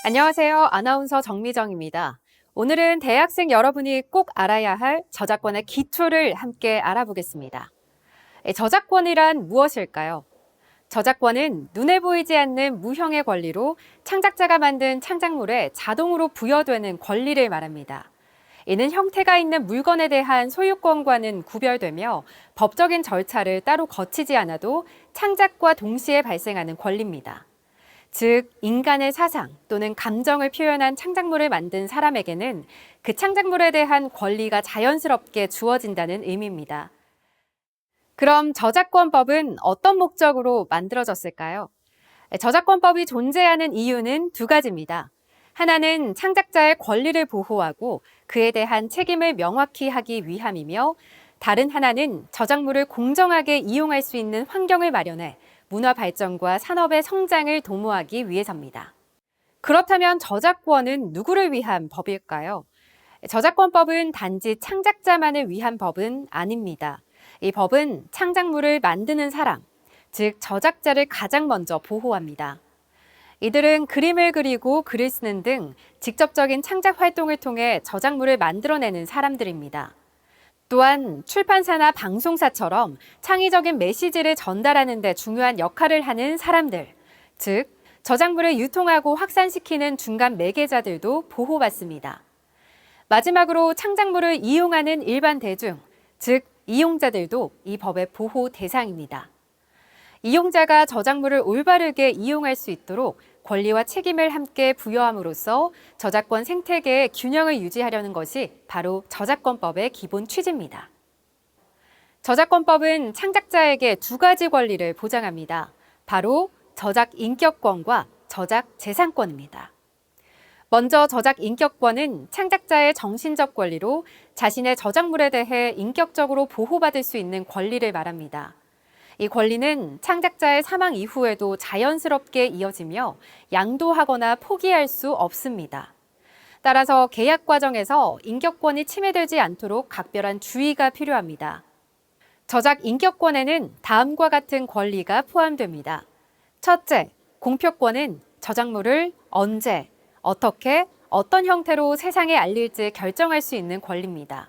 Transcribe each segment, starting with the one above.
안녕하세요. 아나운서 정미정입니다. 오늘은 대학생 여러분이 꼭 알아야 할 저작권의 기초를 함께 알아보겠습니다. 저작권이란 무엇일까요? 저작권은 눈에 보이지 않는 무형의 권리로 창작자가 만든 창작물에 자동으로 부여되는 권리를 말합니다. 이는 형태가 있는 물건에 대한 소유권과는 구별되며 법적인 절차를 따로 거치지 않아도 창작과 동시에 발생하는 권리입니다. 즉, 인간의 사상 또는 감정을 표현한 창작물을 만든 사람에게는 그 창작물에 대한 권리가 자연스럽게 주어진다는 의미입니다. 그럼 저작권법은 어떤 목적으로 만들어졌을까요? 저작권법이 존재하는 이유는 두 가지입니다. 하나는 창작자의 권리를 보호하고 그에 대한 책임을 명확히 하기 위함이며, 다른 하나는 저작물을 공정하게 이용할 수 있는 환경을 마련해 문화 발전과 산업의 성장을 도모하기 위해서입니다. 그렇다면 저작권은 누구를 위한 법일까요? 저작권법은 단지 창작자만을 위한 법은 아닙니다. 이 법은 창작물을 만드는 사람, 즉 저작자를 가장 먼저 보호합니다. 이들은 그림을 그리고 글을 쓰는 등 직접적인 창작 활동을 통해 저작물을 만들어내는 사람들입니다. 또한 출판사나 방송사처럼 창의적인 메시지를 전달하는 데 중요한 역할을 하는 사람들, 즉 저작물을 유통하고 확산시키는 중간 매개자들도 보호받습니다. 마지막으로 창작물을 이용하는 일반 대중, 즉 이용자들도 이 법의 보호 대상입니다. 이용자가 저작물을 올바르게 이용할 수 있도록 권리와 책임을 함께 부여함으로써 저작권 생태계의 균형을 유지하려는 것이 바로 저작권법의 기본 취지입니다. 저작권법은 창작자에게 두 가지 권리를 보장합니다. 바로 저작 인격권과 저작 재산권입니다. 먼저 저작 인격권은 창작자의 정신적 권리로 자신의 저작물에 대해 인격적으로 보호받을 수 있는 권리를 말합니다. 이 권리는 창작자의 사망 이후에도 자연스럽게 이어지며 양도하거나 포기할 수 없습니다. 따라서 계약 과정에서 인격권이 침해되지 않도록 각별한 주의가 필요합니다. 저작 인격권에는 다음과 같은 권리가 포함됩니다. 첫째, 공표권은 저작물을 언제, 어떻게, 어떤 형태로 세상에 알릴지 결정할 수 있는 권리입니다.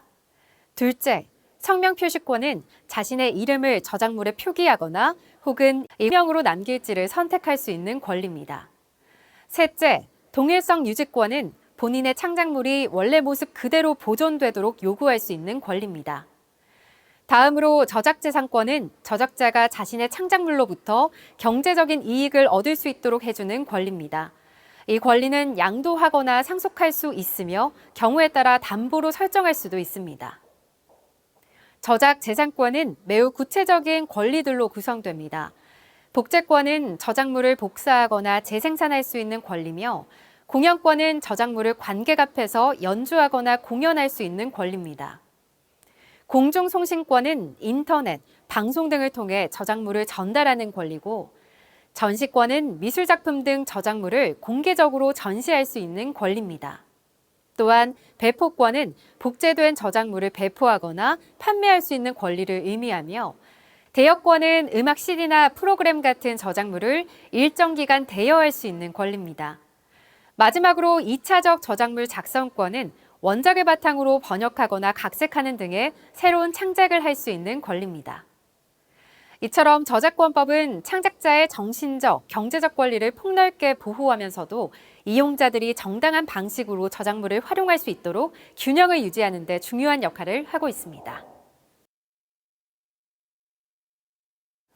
둘째, 성명 표시권은 자신의 이름을 저작물에 표기하거나 혹은 일명으로 남길지를 선택할 수 있는 권리입니다. 셋째, 동일성 유지권은 본인의 창작물이 원래 모습 그대로 보존되도록 요구할 수 있는 권리입니다. 다음으로 저작재산권은 저작자가 자신의 창작물로부터 경제적인 이익을 얻을 수 있도록 해주는 권리입니다. 이 권리는 양도하거나 상속할 수 있으며 경우에 따라 담보로 설정할 수도 있습니다. 저작 재산권은 매우 구체적인 권리들로 구성됩니다. 복제권은 저작물을 복사하거나 재생산할 수 있는 권리며, 공연권은 저작물을 관객 앞에서 연주하거나 공연할 수 있는 권리입니다. 공중송신권은 인터넷, 방송 등을 통해 저작물을 전달하는 권리고, 전시권은 미술작품 등 저작물을 공개적으로 전시할 수 있는 권리입니다. 또한 배포권은 복제된 저작물을 배포하거나 판매할 수 있는 권리를 의미하며, 대여권은 음악 CD나 프로그램 같은 저작물을 일정 기간 대여할 수 있는 권리입니다. 마지막으로 2차적 저작물 작성권은 원작을 바탕으로 번역하거나 각색하는 등의 새로운 창작을 할 수 있는 권리입니다. 이처럼 저작권법은 창작자의 정신적, 경제적 권리를 폭넓게 보호하면서도 이용자들이 정당한 방식으로 저작물을 활용할 수 있도록 균형을 유지하는 데 중요한 역할을 하고 있습니다.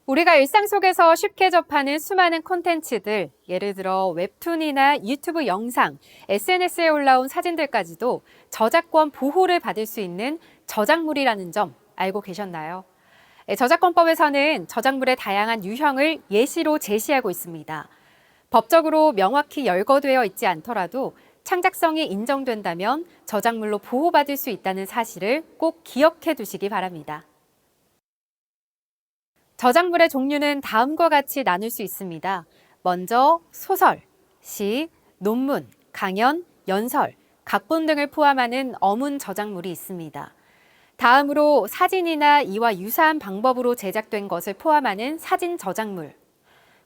우리가 일상 속에서 쉽게 접하는 수많은 콘텐츠들, 예를 들어 웹툰이나 유튜브 영상, SNS에 올라온 사진들까지도 저작권 보호를 받을 수 있는 저작물이라는 점 알고 계셨나요? 저작권법에서는 저작물의 다양한 유형을 예시로 제시하고 있습니다. 법적으로 명확히 열거되어 있지 않더라도 창작성이 인정된다면 저작물로 보호받을 수 있다는 사실을 꼭 기억해 두시기 바랍니다. 저작물의 종류는 다음과 같이 나눌 수 있습니다. 먼저 소설, 시, 논문, 강연, 연설, 각본 등을 포함하는 어문 저작물이 있습니다. 다음으로 사진이나 이와 유사한 방법으로 제작된 것을 포함하는 사진 저작물,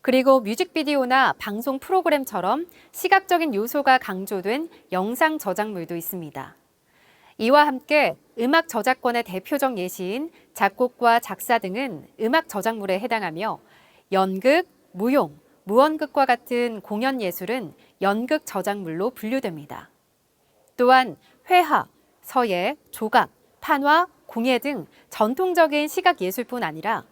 그리고 뮤직비디오나 방송 프로그램처럼 시각적인 요소가 강조된 영상 저작물도 있습니다. 이와 함께 음악 저작권의 대표적 예시인 작곡과 작사 등은 음악 저작물에 해당하며 연극, 무용, 무언극과 같은 공연 예술은 연극 저작물로 분류됩니다. 또한 회화, 서예, 조각, 판화, 공예 등 전통적인 시각 예술뿐 아니라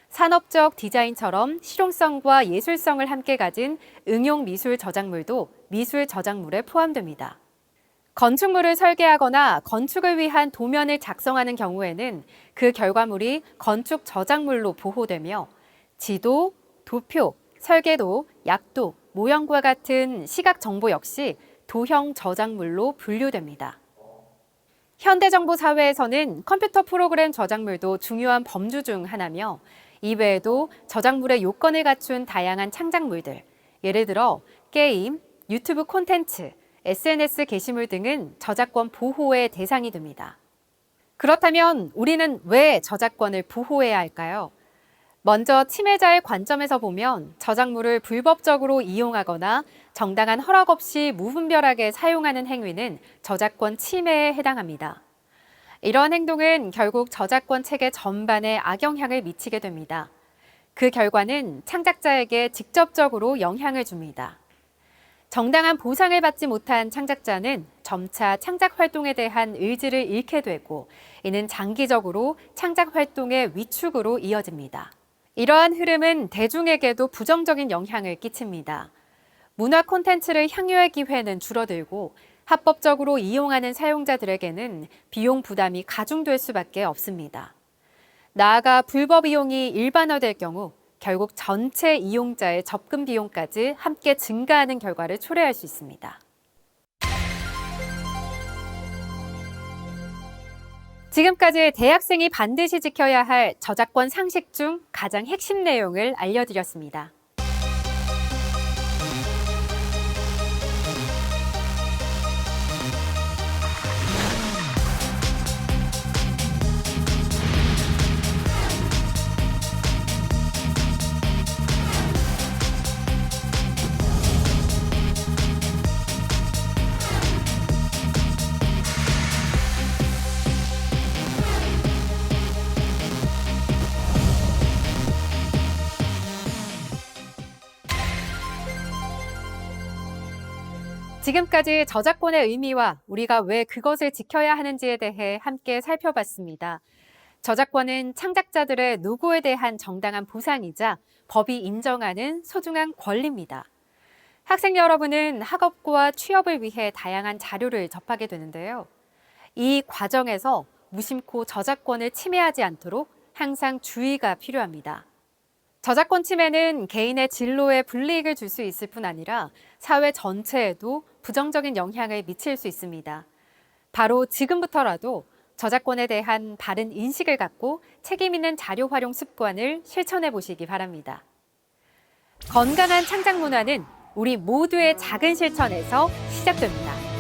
산업적 디자인처럼 실용성과 예술성을 함께 가진 응용 미술 저작물도 미술 저작물에 포함됩니다. 건축물을 설계하거나 건축을 위한 도면을 작성하는 경우에는 그 결과물이 건축 저작물로 보호되며 지도, 도표, 설계도, 약도, 모형과 같은 시각 정보 역시 도형 저작물로 분류됩니다. 현대정보 사회에서는 컴퓨터 프로그램 저작물도 중요한 범주 중 하나며 이외에도 저작물의 요건을 갖춘 다양한 창작물들, 예를 들어 게임, 유튜브 콘텐츠, SNS 게시물 등은 저작권 보호의 대상이 됩니다. 그렇다면 우리는 왜 저작권을 보호해야 할까요? 먼저 침해자의 관점에서 보면 저작물을 불법적으로 이용하거나 정당한 허락 없이 무분별하게 사용하는 행위는 저작권 침해에 해당합니다. 이러한 행동은 결국 저작권 체계 전반에 악영향을 미치게 됩니다. 그 결과는 창작자에게 직접적으로 영향을 줍니다. 정당한 보상을 받지 못한 창작자는 점차 창작 활동에 대한 의지를 잃게 되고 이는 장기적으로 창작 활동의 위축으로 이어집니다. 이러한 흐름은 대중에게도 부정적인 영향을 끼칩니다. 문화 콘텐츠를 향유할 기회는 줄어들고 합법적으로 이용하는 사용자들에게는 비용 부담이 가중될 수밖에 없습니다. 나아가 불법 이용이 일반화될 경우 결국 전체 이용자의 접근 비용까지 함께 증가하는 결과를 초래할 수 있습니다. 지금까지 대학생이 반드시 지켜야 할 저작권 상식 중 가장 핵심 내용을 알려드렸습니다. 지금까지 저작권의 의미와 우리가 왜 그것을 지켜야 하는지에 대해 함께 살펴봤습니다. 저작권은 창작자들의 노고에 대한 정당한 보상이자 법이 인정하는 소중한 권리입니다. 학생 여러분은 학업과 취업을 위해 다양한 자료를 접하게 되는데요. 이 과정에서 무심코 저작권을 침해하지 않도록 항상 주의가 필요합니다. 저작권 침해는 개인의 진로에 불이익을 줄 수 있을 뿐 아니라 사회 전체에도 부정적인 영향을 미칠 수 있습니다. 바로 지금부터라도 저작권에 대한 바른 인식을 갖고 책임 있는 자료 활용 습관을 실천해 보시기 바랍니다. 건강한 창작 문화는 우리 모두의 작은 실천에서 시작됩니다.